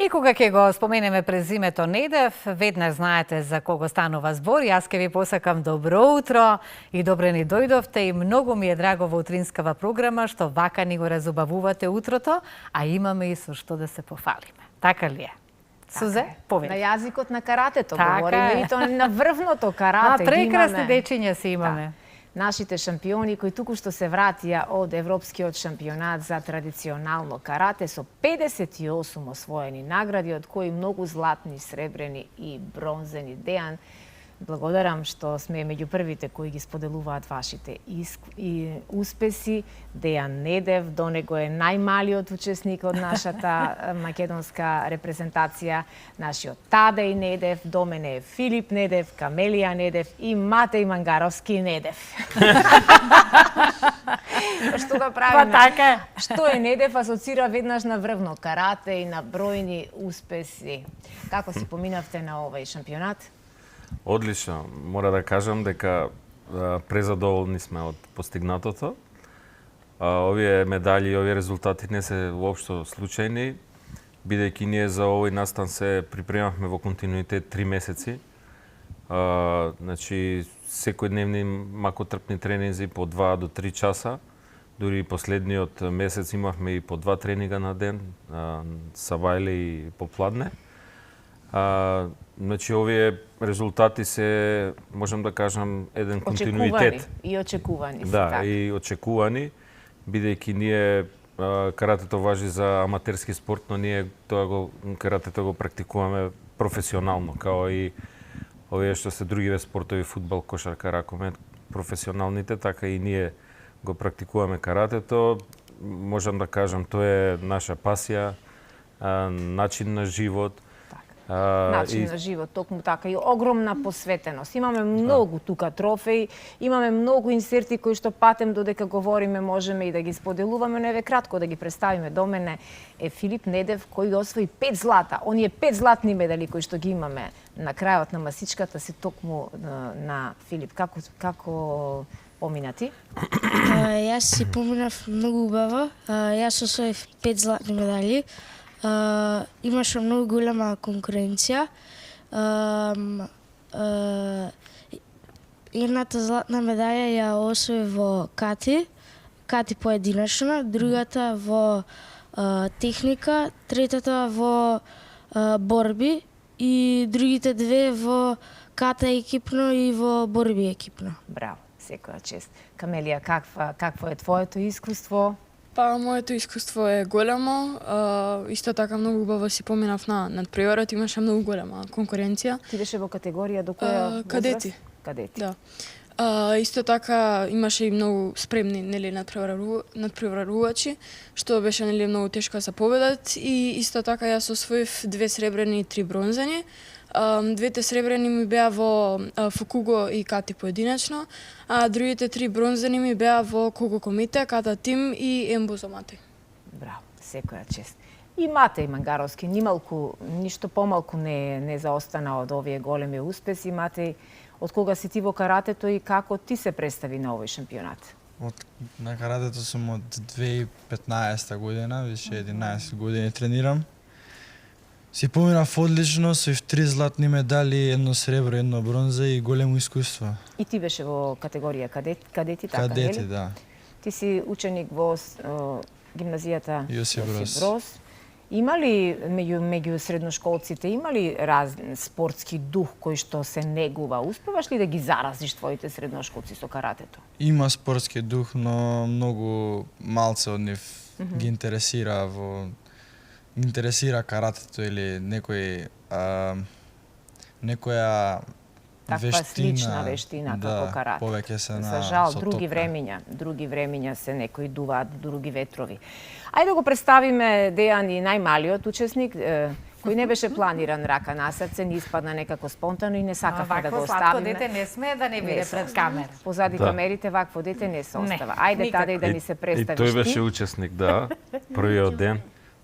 И кога ќе го споменеме презимето Недев, веднаш знаете за кого станува збор. Јас ќе ви посакам добро утро и добре ни дојдовте и многу ми е драго во утринскава програма што вака ни го разубавувате утрото, а имаме и со што да се пофалиме. Така ли е? Сузе, повели. На јазикот на каратето говориме и тоа на врвното карате. Прекрасни дечиња си имаме. Нашите шампиони кои туку што се вратија од Европскиот шампионат за традиционално карате со 58 освоени награди, од кои многу златни, сребрени и бронзени. Дејан, благодарам што сме меѓу првите кои ги споделуваат вашите успеси. Дејан Недев, до него е најмалиот учесник од нашата македонска репрезентација, нашиот Тадеј Недев, до мене е Филип Недев, Камелија Недев и Матеј Мангаровски Недев. Што да правиме? Така. Што е Недев асоцира веднаш на врвно карате и на бројни успеси. Како си поминавте на овој шампионат? Одлично. Мора да кажам дека презадоволни сме од постигнатото. Овие медали и овие резултати не се воопшто случајни, бидејќи ние за овој настан се припремавме во континуитет 3 месеци. Значи, секојдневни макотрпни тренинзи по 2 до 3 часа. Дури последниот месец имавме и по 2 тренинга на ден, сабајле и попладне. Значи, овие резултати се, можам да кажам, еден континуитет. И очекувани се, да, така. и очекувани, бидејќи ние каратето важи за аматерски спорт, но ние каратето го практикуваме професионално, као и овие што се другиве спортови, фудбал, кошарка, ракомет, професионалните, така и ние го практикуваме каратето. Можам да кажам, тоа е наша пасија, начин на живот. Начин на живот, токму така, и огромна посветеност. Имаме многу тука трофеи, имаме многу инсерти кои што патем додека говориме можеме и да ги споделуваме, но еве кратко да ги представиме. До мене е Филип Недев кој освои 5 злата. Оние 5 златни медали кои што ги имаме на крајот на масичката се токму на Филип. Како помина ти? Јас си поминав многу убаво. Јас освоив 5 златни медали. Имаше многу голема конкуренција. Едната златна медаља ја освои во кати поединечно, другата во техника, третата во борби и другите две во ката екипно и во борби екипно. Браво, секоја чест. Камелија, какво е твоето искуство? Па, моето искуство е големо. Исто така многу убаво си поминав на надпреварот, имаше многу голема конкуренција. Ти беше во категорија до која возраст? Кадети. Кадети. Да. Исто така имаше и многу спремни надпреварувачи, што беше многу тешко да се победат, и исто така јас освоив 2 сребрени и 3 бронзени. Двете сребрени ми беа во фукуго и кати поединечно, а другите 3 бронзени ми беа во куго комите, ката тим и ембузо Матеј. Браво, секоја чест. И Матеј Мангаровски, ништо помалку не заостана од овие големи успеси. Матеј, од кога си ти во каратето и како ти се представи на овој шампионат? На каратето сум од 2015 година, више 11 години тренирам. Си поминав одлично, со 3 златни медали, 1 сребро, 1 бронза и големо искуство. И ти беше во категорија кадети, така, Кадети, нели? да. Ти си ученик во гимназијата Јосип Броз. Има ли меѓу средношколците, има ли спортски дух кој што се негува? Успеваш ли да ги заразиш твоите средношколци со каратето? Има спортски дух, но многу малце од нив ги интересира каратето или некоја таква слична вештина како карате. Повеќе се на За жал, други времиња се некои дуваат други ветрови. Ајде да го представиме Дејан и најмалиот учесник, кој не беше планиран, рака на срце, не испадна некако спонтано и не сакавме да го оставиме. Вакво сладко дете не сме да не биде пред камера. Позади камерите вакво дете не се остава. Ајде Тадеј да ни се представиш ти. И тој беше учесник, да, првиот ден.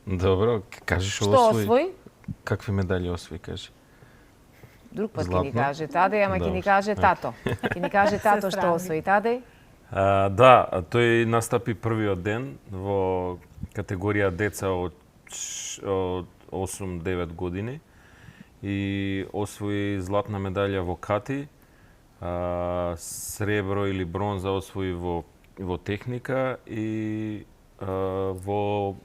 Добро, кажи што освои? Какви медали освои, кажи? Друг пат ќе ни каже Тадеј, ама ќе ни каже тато. Ќе ни каже тато што освои Тадеј. Да, тој настапи првиот ден во категорија деца од 8-9 години и освои златна медалја во кати, сребро или бронза освои во техника и во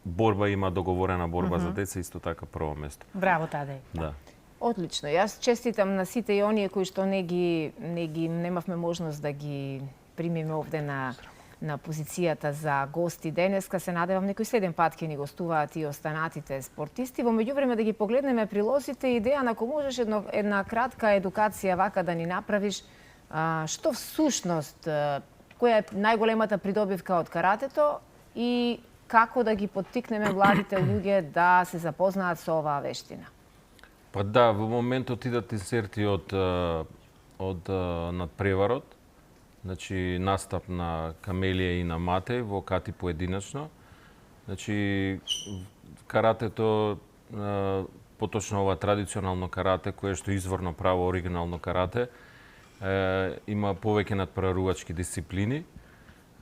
борба има договорена борба за деца, исто така прво место. Браво, Тадеј. Да. Одлично. Јас честитам на сите и оние кои што немавме можност да ги примиме овде на позицијата за гости денеска. Се надевам некој следен пат ќе ни гостуваат и останатите спортисти. Во меѓувреме да ги погледнеме прилозите, идеја на кој можеш една кратка едукација вака да ни направиш, што всушност, која е најголемата придобивка од каратето и како да ги поттикнеме младите луѓе да се запознаат со оваа вештина? Па да, во моментот идат инсерти од надпреварот, значи настап на Камелија и на Матеј во кати поединачно. Значи каратето, поточно ова традиционално карате, кое што изворно право оригинално карате, има повеќе надпреварувачки дисциплини,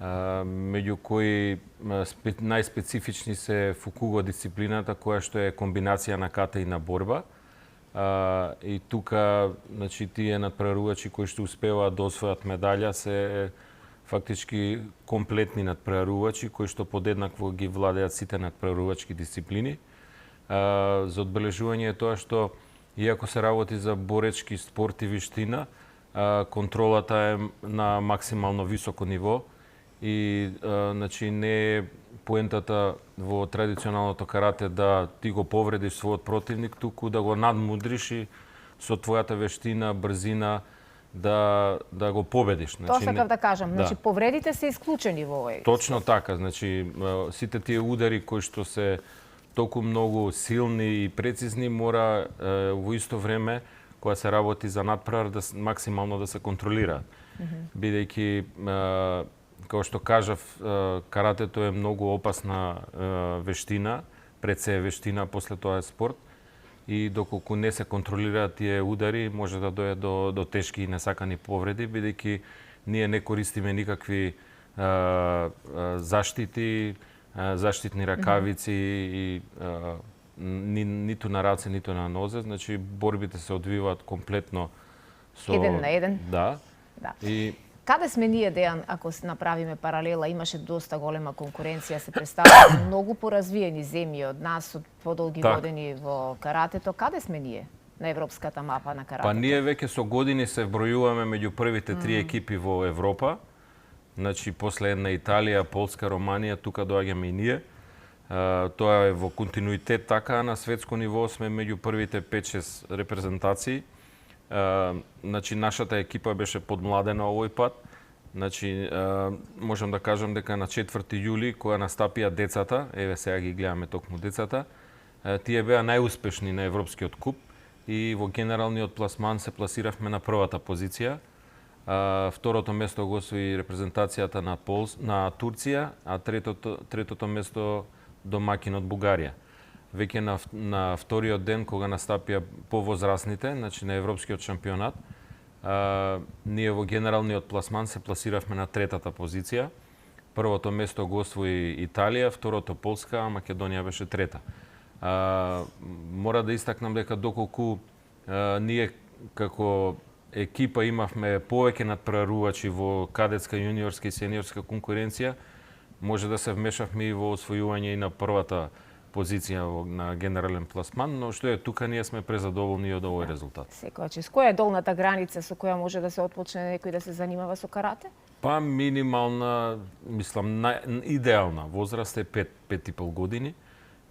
меѓу кои најспецифични се фукуго дисциплината, која што е комбинација на ката и на борба. И тука, значи, тие надпреварувачи кои што успеваат да освојат медаља се фактички комплетни надпреварувачи кои што подеднакво ги владеат сите надпреварувачки дисциплини. За одбележување е тоа што иако се работи за боречки спорт и виштина, контролата е на максимално високо ниво и значи не е поентата во традиционалното карате да ти го повредиш својот противник, туку да го надмудриш и со твојата вештина, брзина да го победиш. Тоа сакав да кажам, значи повредите се исклучени во овој. Точно така, значи сите тие удари кои што се толку многу силни и прецизни мора во исто време кога се работи за надпревар да максимално да се контролираат. Бидејќи како што кажав, каратето е многу опасна вештина, пред се е вештина, после тоа е спорт. И доколку не се контролираат тие удари, може да дојде до тешки и несакани повреди, бидејќи ние не користиме никакви заштити, заштитни ракавици и ниту на раце, ниту на нозе, значи борбите се одвиваат комплетно со еден на еден. Да. И каде сме ние, Дејан, ако направиме паралела, имаше доста голема конкуренција, се представуваат многу поразвиени земји од нас, од подолги години во каратето. Каде сме ние на европската мапа на каратето? Па ние веќе со години се вбројуваме меѓу првите 3 екипи во Европа. Значи, после една Италија, Полска, Романија, тука доаѓаме и ние. Тоа е во континуитет така, на светско ниво сме меѓу првите 5-6 репрезентации. Значи, нашата екипа беше подмладена овој пат. Значи, можам да кажам дека на 4 јули, кога настапија децата, еве сега ги гледаме токму децата, тие беа најуспешни на Европскиот куп и во генералниот пласман се пласиравме на првата позиција. Второто место го освои репрезентацијата на Турција, а третото место домакинот Бугарија. Веќе на вториот ден, кога настапија повозрасните, значи на Европскиот шампионат, ние во генералниот пласман се пласиравме на третата позиција. Првото место го освои Италија, второто Полска, а Македонија беше трета. Мора да истакнам дека доколку ние како екипа имавме повеќе надпреварувачи во кадетска, јуниорска и сениорска конкуренција, може да се вмешавме и во освојување и на првата позиција на генерален пласман, но што е тука ние сме презадоволни од овој резултат. Секогаш, која е долната граница со која може да се отпочне некој да се занимава со карате? Па минимална, мислам, идеална возраст е 5,5 години,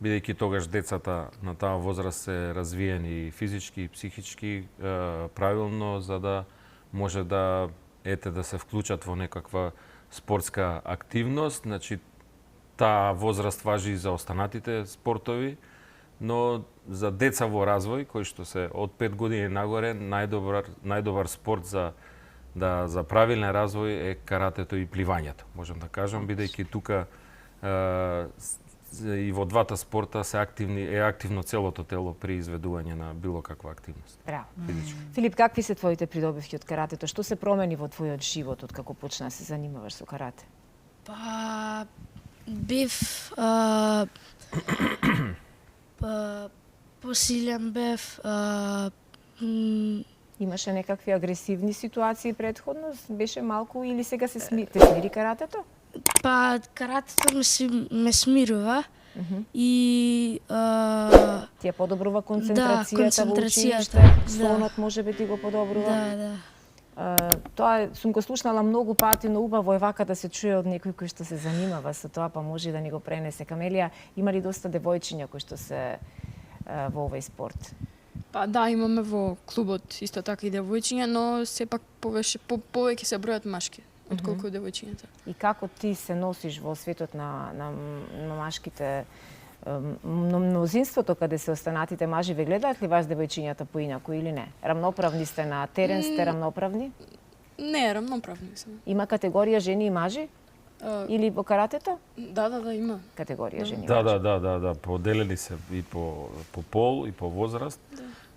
бидејќи тогаш децата на таа возраст се развиени физички и психички правилно, за да може да се вклучат во некаква спортска активност. Значи, таа возраст важи и за останатите спортови, но за деца во развој, кои што се од 5 години нагоре, најдобар спорт за правилен развој е каратето и пливањето. Можам да кажам, бидејќи тука и во двата спорта е активно целото тело при изведување на било каква активност. Браво. Филип, какви се твоите придобивки од каратето? Што се промени во твојот живот од како почна да се занимаваш со карате? Па бев посилен бев, Имаше некакви агресивни ситуации претходно? Беше малку или сега те смири каратето? па каратето ме смирува и Ти ја подобрува концентрацијата во концентрацијата, училиште, да. сонот можеби ти го подобрува? да. Тоа сум го слушнала многу пати, но убаво е вака да се чуе од некој кој што се занимава со тоа, па може да ни го пренесе. Камелија, има ли доста девојчиња кои што се во овој спорт? Па да, имаме во клубот исто така и девојчиња, но сепак повеќе се бројат машки отколку девојчињата. И како ти се носиш во светот на машките? Мнозинството каде се останатите мажи ве гледаат ли вас девојчињата поинаку или не? Рамноправни сте на терен, сте рамноправни? Не, рамноправни сме. Има категорија жени и мажи? Или во каратето? Да, има. Категорија жени и Да, мажи. да, поделени се и по пол и по возраст.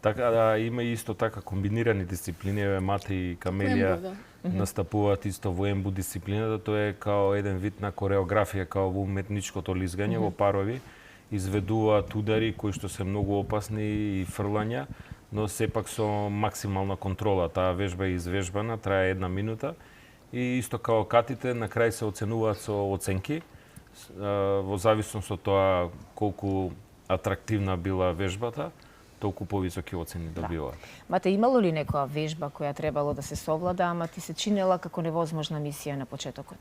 Така да има исто така комбинирани дисциплини, еве Мати и Камелија Ембо, настапуваат исто во ембу дисциплината, тоа е као еден вид на кореографија, као во уметничкото лизгање во парови, изведуваат удари кои што се многу опасни и фрлања, но сепак со максимална контрола. Таа вежба е извежбана, трае 1 минута и исто као катите на крај се оценуваат со оценки во зависност од тоа колку атрактивна била вежбата, толку повисоки оцени добиваат. Мате, имало ли некоја вежба која требало да се совлада, ама ти се чинела како невозможна мисија на почетокот?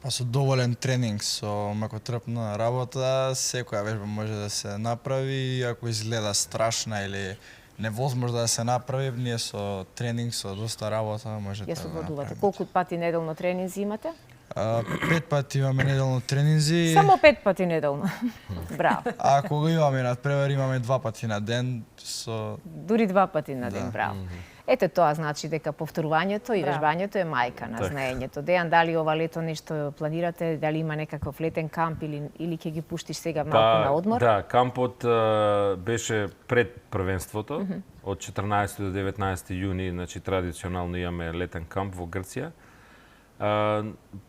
Па со доволен тренинг, со макотрпна работа, секоја вежба може да се направи, ако изгледа страшна или невозможно да се направи, ние со тренинг, со доста работа може да Ја го совладувате. направиме. Колку пати неделно тренинзи имате? 5 пати имаме неделно тренинзи. Само 5 пати неделно. Браво. А ако го имаме надпревар, имаме 2 пати на ден со Дури 2 пати на ден, браво. Ете тоа значи дека повторувањето и Браво. вежбањето е мајка на знаењето. Дејан, дали ова лето нешто планирате, дали има некаков летен камп или ќе ги пуштиш сега малку на одмор? Да, кампот беше пред првенството, од 14 до 19 јуни, значи традиционално имаме летен камп во Грција.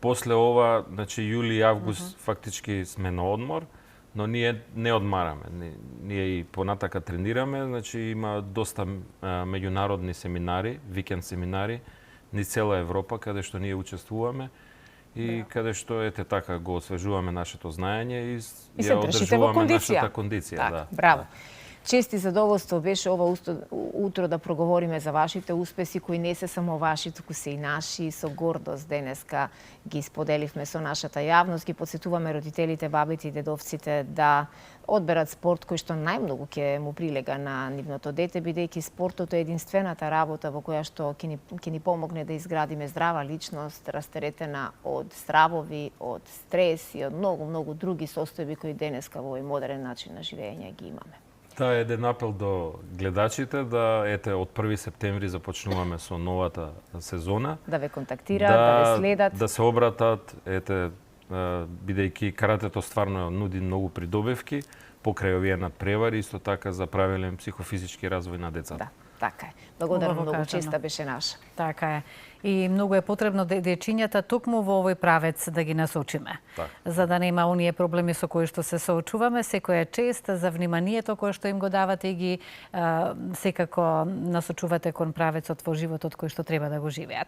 После ова, значи јули и август фактички сме на одмор, но ние не одмараме. Ние и понатака тренираме, значи има доста меѓународни семинари, викенд семинари низ цела Европа каде што ние учествуваме и каде што ете така го освежуваме нашето знаење и се ја држите во одржуваме кондиција. нашата кондиција, Така, да. браво. Чест и задоволство беше ова утро да проговориме за вашите успеси, кои не се само ваши, туку се и наши. Со гордост денеска ги споделивме со нашата јавност, ги подсетуваме родителите, бабите и дедовците да одберат спорт кој што најмногу ќе му прилега на нивното дете, бидејќи спортот е единствената работа во која што ќе ни помогне да изградиме здрава личност, растеретена од стравови, од стрес и од многу други состојби кои денеска во овој модерен начин на живење ги имаме. Тоа е еден апел до гледачите да ете од 1 септември започнуваме со новата сезона. Да ве контактираат, да ве следат. Да се обратат, ете бидејќи каратето стварно нуди многу придобивки покрај овие надпревари, исто така за правилен психофизички развој на децата. Да, така е. Благодарам Убаво многу, кажано. честа беше наша. Така е. И многу е потребно дечињата токму во овој правец да ги насочиме. Така. За да нема оние проблеми со кои што се соочуваме, секоја чест за вниманието кое што им го давате и ги секако насочувате кон правецот во животот кој што треба да го живеат.